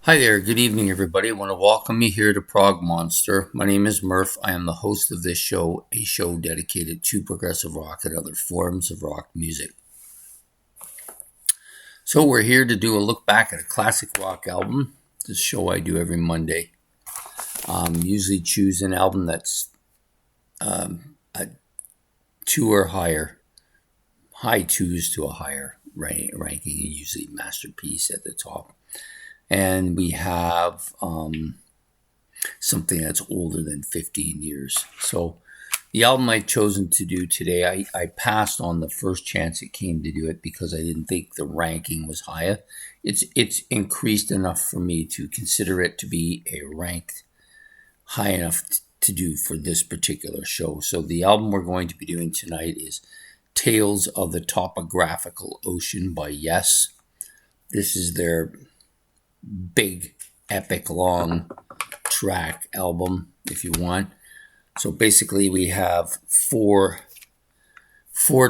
Hi there, good evening everybody. I want to welcome you here to Prog Monster. My name is Murph. I am the host of this show, a show dedicated to progressive rock and other forms of rock music. So we're here to do a look back at a classic rock album. This show I do every Monday. Usually choose an album that's a 2 or higher, high 2s to a higher ranking, usually masterpiece at the top. And we have something that's older than 15 years. So the album I've chosen to do today, I passed on the first chance it came to do it because I didn't think the ranking was higher. It's increased enough for me to consider it to be a ranked high enough to do for this particular show. So the album we're going to be doing tonight is Tales of the Topographical Ocean by Yes. This is their big, epic, long track album, if you want. So basically we have four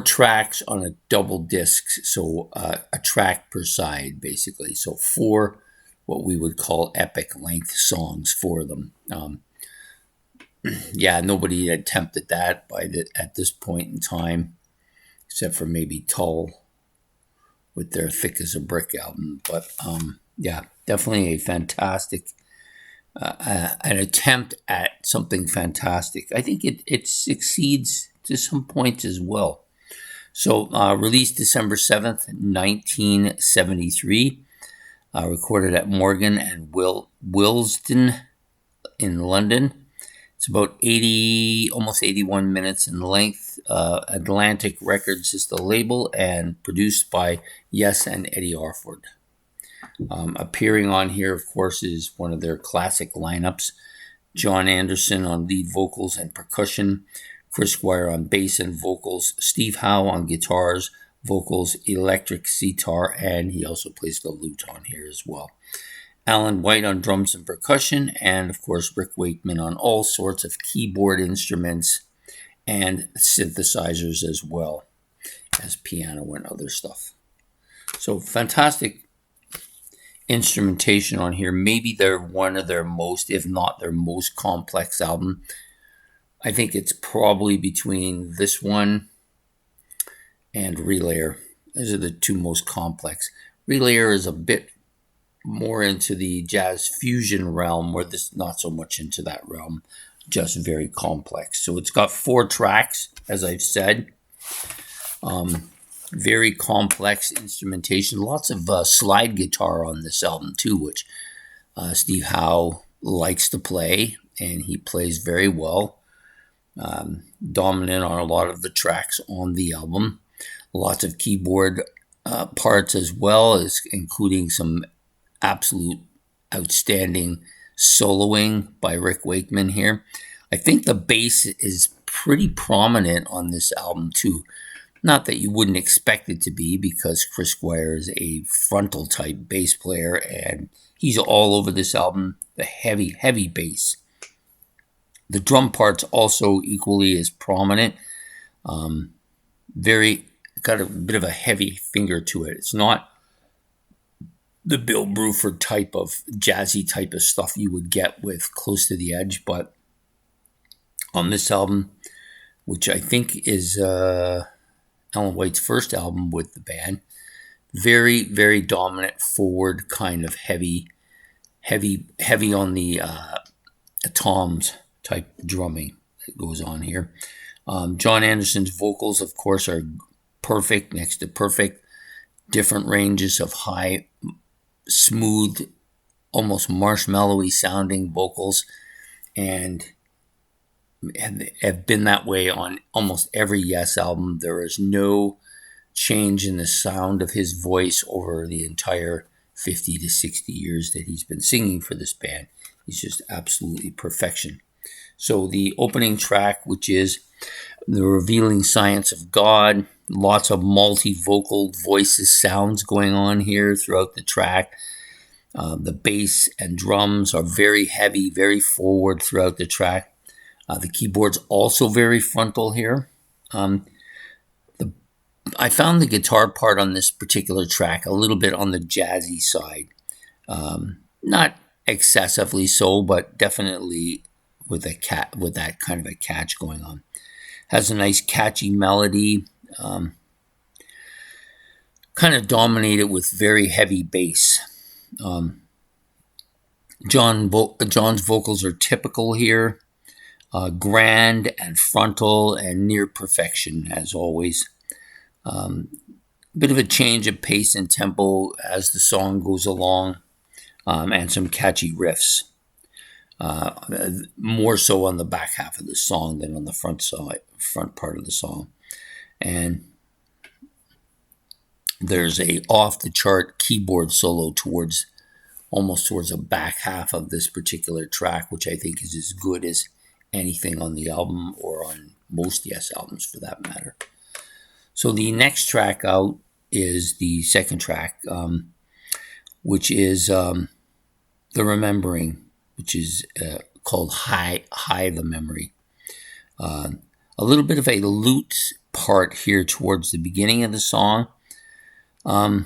tracks on a double disc, so a track per side, basically. So 4 what we would call epic length songs for them. Nobody attempted that at this point in time, except for maybe Tull with their Thick as a Brick album. But definitely a fantastic, an attempt at something fantastic. I think it succeeds to some points as well. So released December 7th, 1973, recorded at Morgan and Willesden in London. It's about almost 81 minutes in length. Atlantic Records is the label, and produced by Yes and Eddie Orford. Appearing on here, of course, is one of their classic lineups. John Anderson on lead vocals and percussion, Chris Squire on bass and vocals, Steve Howe on guitars, vocals, electric sitar, and he also plays the lute on here as well. Alan White on drums and percussion, and of course Rick Wakeman on all sorts of keyboard instruments and synthesizers as well as piano and other stuff. So fantastic instrumentation on here. Maybe they're one of their most, if not their most complex album. I think it's probably between this one and Relayer. Those are the two most complex. Relayer is a bit more into the jazz fusion realm, where this not so much into that realm, just very complex. So it's got 4 tracks, as I've said. Very complex instrumentation. Lots of slide guitar on this album too, which Steve Howe likes to play, and he plays very well. Dominant on a lot of the tracks on the album. Lots of keyboard parts as well, as including some absolute outstanding soloing by Rick Wakeman here. I think the bass is pretty prominent on this album too. Not that you wouldn't expect it to be, because Chris Squire is a frontal type bass player, and he's all over this album, the heavy, heavy bass. The drum part's also equally as prominent. Got a bit of a heavy finger to it. It's not the Bill Bruford type of jazzy type of stuff you would get with Close to the Edge, but on this album, which I think is Alan White's first album with the band, very, very dominant forward kind of heavy on the toms type drumming that goes on here. John Anderson's vocals, of course, are perfect, next to perfect. Different ranges of high, smooth, almost marshmallowy sounding vocals, and have been that way on almost every Yes album. There is no change in the sound of his voice over the entire 50 to 60 years that he's been singing for this band. He's just absolutely perfection. So the opening track, which is The Revealing Science of God, lots of multi-vocal voices, sounds going on here throughout the track. The bass and drums are very heavy, very forward throughout the track. The keyboard's also very frontal here. I found the guitar part on this particular track a little bit on the jazzy side. not excessively so, but definitely with that kind of a catch going on. Has a nice catchy melody, kind of dominated with very heavy bass. John's vocals are typical here, grand and frontal and near perfection as always. Bit of a change of pace and tempo as the song goes along, and some catchy riffs. More so on the back half of the song than on the front part of the song. And there's a off the chart keyboard solo almost towards the back half of this particular track, which I think is as good as anything on the album, or on most Yes albums for that matter. So the next track out is the second track, which is The Remembering, which is called High the Memory. A little bit of a lute part here towards the beginning of the song. I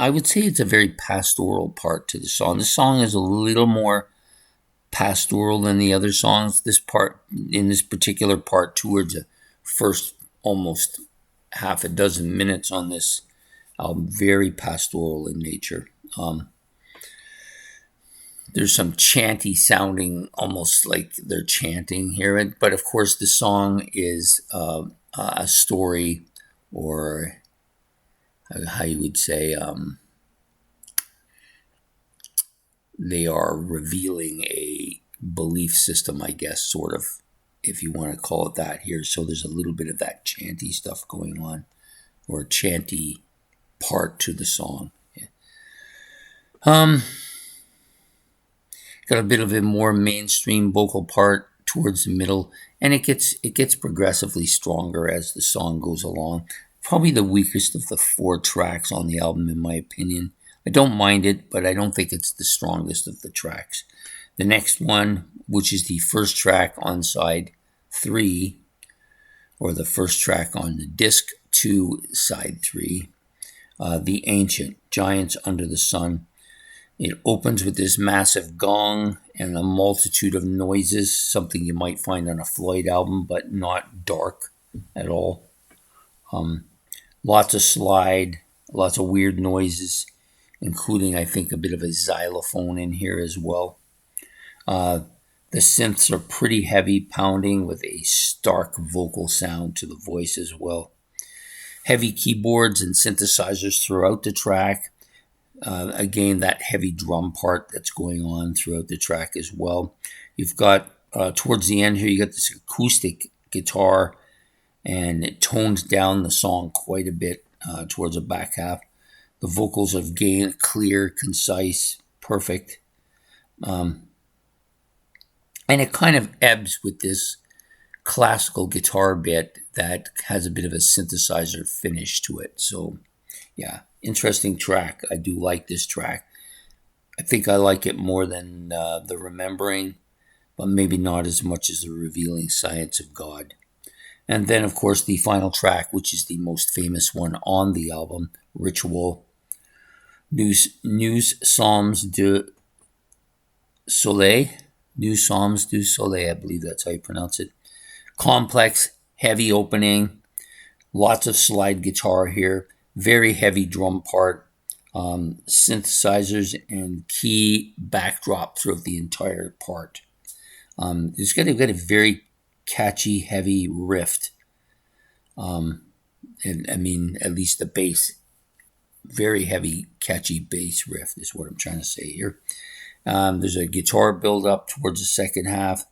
would say it's a very pastoral part to the song. The song is a little more pastoral than the other songs. This particular part towards the first almost half a dozen minutes on this album, very pastoral in nature. There's some chanty sounding, almost like they're chanting here. But of course, the song is a story, or how you would say, they are revealing a belief system, I guess, sort of, if you want to call it that here. So there's a little bit of that chanty stuff going on, or chanty part to the song. Yeah. Got a bit of a more mainstream vocal part towards the middle, and it gets progressively stronger as the song goes along. Probably the weakest of the 4 tracks on the album, in my opinion. I don't mind it, but I don't think it's the strongest of the tracks. The next one, which is the first track on side 3, or the first track on the disc 2, side 3, The Ancient, Giants Under the Sun. It opens with this massive gong and a multitude of noises, something you might find on a Floyd album, but not dark at all. Lots of slide, lots of weird noises, including, I think, a bit of a xylophone in here as well. The synths are pretty heavy pounding with a stark vocal sound to the voice as well. Heavy keyboards and synthesizers throughout the track. Again, that heavy drum part that's going on throughout the track as well. You've got, towards the end here, you got this acoustic guitar, and it tones down the song quite a bit towards the back half. The vocals are clear, concise, perfect. And it kind of ebbs with this classical guitar bit that has a bit of a synthesizer finish to it. So, yeah, interesting track. I do like this track. I think I like it more than The Remembering, but maybe not as much as The Revealing Science of God. And then, of course, the final track, which is the most famous one on the album, Ritual. Nous Sommes du Soleil. Nous Sommes du Soleil, I believe that's how you pronounce it. Complex, heavy opening. Lots of slide guitar here. Very heavy drum part. Synthesizers and key backdrop throughout the entire part. It's got a very catchy, heavy riff. And I mean, at least the bass, very heavy, catchy bass riff is what I'm trying to say here. There's a guitar build up towards the second half.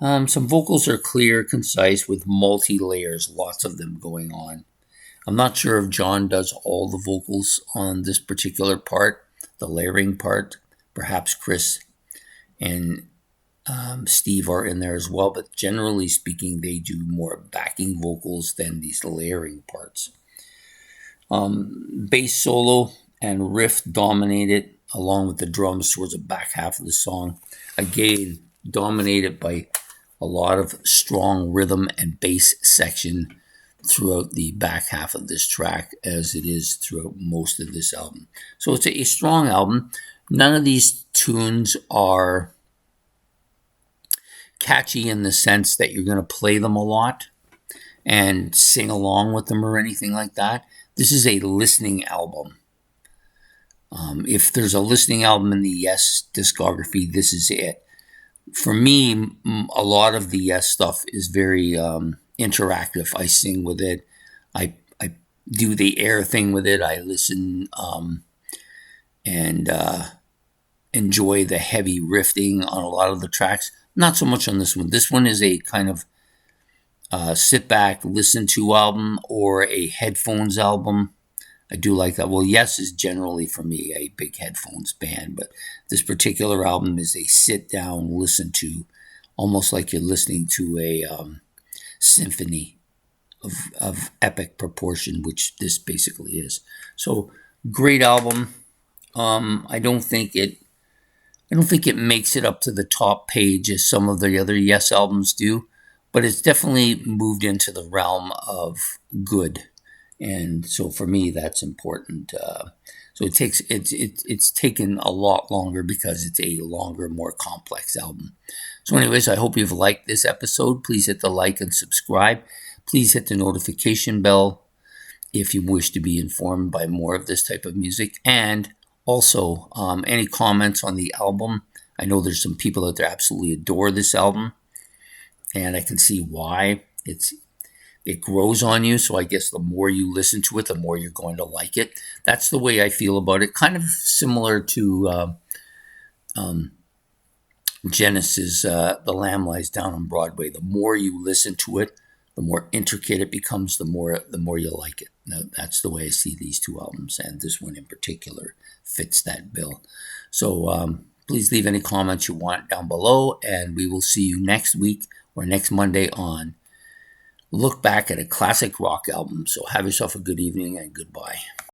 Some vocals are clear, concise, with multi-layers, lots of them going on. I'm not sure if John does all the vocals on this particular part, the layering part. Perhaps Chris and Steve are in there as well, but generally speaking, they do more backing vocals than these layering parts. Bass solo and riff dominated, along with the drums towards the back half of the song. Again, dominated by a lot of strong rhythm and bass section throughout the back half of this track as it is throughout most of this album. So it's a strong album. None of these tunes are catchy in the sense that you're going to play them a lot and sing along with them or anything like that. This is a listening album. If there's a listening album in the Yes discography, this is it. For me, a lot of the Yes stuff is very interactive. I sing with it. I do the air thing with it. I listen and enjoy the heavy riffing on a lot of the tracks. Not so much on this one. This one is a kind of sit back, listen to album or a headphones album. I do like that. Well, Yes is generally for me a big headphones band, but this particular album is a sit down, listen to, almost like you're listening to a symphony of epic proportion, which this basically is. So great album. I don't think it makes it up to the top page as some of the other Yes albums do, but it's definitely moved into the realm of good. And so for me, that's important. So it's taken a lot longer because it's a longer, more complex album. So anyways, I hope you've liked this episode. Please hit the like and subscribe. Please hit the notification bell if you wish to be informed by more of this type of music. And also, any comments on the album. I know there's some people out there absolutely adore this album, and I can see why. It grows on you, so I guess the more you listen to it, the more you're going to like it. That's the way I feel about it. Kind of similar to Genesis, The Lamb Lies Down on Broadway. The more you listen to it, the more intricate it becomes, the more you like it. Now, that's the way I see these two albums, and this one in particular fits that bill. So please leave any comments you want down below, and we will see you next week or next Monday on Look Back at a Classic Rock Album. So have yourself a good evening and goodbye.